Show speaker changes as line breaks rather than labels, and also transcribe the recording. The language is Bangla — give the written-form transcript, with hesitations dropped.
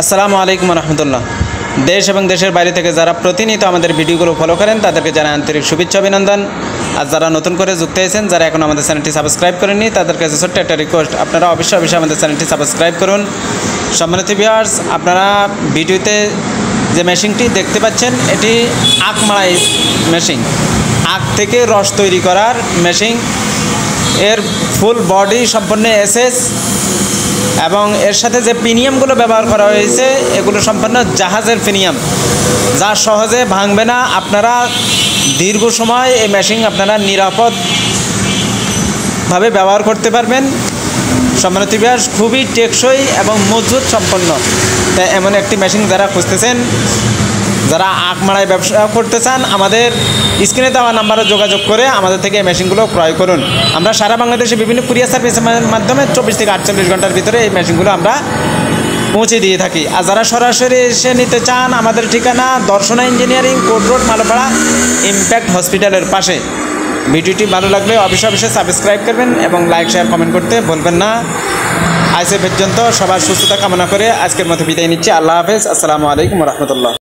আসসালামু আলাইকুম রহমতুল্লাহ। দেশ এবং দেশের বাইরে থেকে যারা প্রতিনিয়ত আমাদের ভিডিওগুলো ফলো করেন তাদেরকে জানাই আন্তরিক শুভেচ্ছা অভিনন্দন। আর যারা নতুন করে যুক্ত হয়েছেন, যারা এখন আমাদের চ্যানেলটি সাবস্ক্রাইব করেননি, তাদের কাছে ছোট্ট একটা রিকোয়েস্ট, আপনারা অবশ্যই আমাদের চ্যানেলটি সাবস্ক্রাইব করুন। সম্মানিত ভিউয়ার্স, আপনারা ভিডিওতে যে মেশিনটি দেখতে পাচ্ছেন এটি আখ মাড়াই মেশিন, আখ থেকে রস তৈরি করার মেশিন। এর ফুল বডি সম্পূর্ণ এসএস এবং এর সাথে যে প্রিমিয়ামগুলো ব্যবহার করা হয়েছে এগুলো সম্পূর্ণ জাহাজের প্রিমিয়াম, যা সহজে ভাঙবে না। আপনারা দীর্ঘ সময় এই মেশিন আপনারা নিরাপদভাবে ব্যবহার করতে পারবেন। সম্মানিত ভিউয়ার্স, খুবই টেকসই এবং মজবুত সম্পন্ন। তাই এমন একটি মেশিন যারা খুঁজতেছেন, যারা আখ মাড়াই ব্যবসা করতে চান, আমাদের স্ক্রিনে দেওয়া নাম্বারে যোগাযোগ করে আমাদের থেকে এই মেশিনগুলো ক্রয় করুন। আমরা সারা বাংলাদেশে বিভিন্ন কুরিয়ার সার্ভিসের মাধ্যমে 24 থেকে 48 ঘন্টার ভিতরে এই মেশিনগুলো আমরা পৌঁছে দিয়ে থাকি। আর যারা সরাসরি এসে নিতে চান, আমাদের ঠিকানা Darshana engineering, court road, Malpara, impact হসপিটালের পাশে। ভিডিওটি ভালো লাগলে অবশ্যই সাবস্ক্রাইব করবেন এবং লাইক শেয়ার কমেন্ট করতে ভুলবেন না। আজ পর্যন্ত সবার সুস্থতা কামনা করে আজকের মতো বিদায় নিচ্ছি। আল্লাহ হাফেজ। আসসালামু আলাইকুম রহমতুল্লাহ।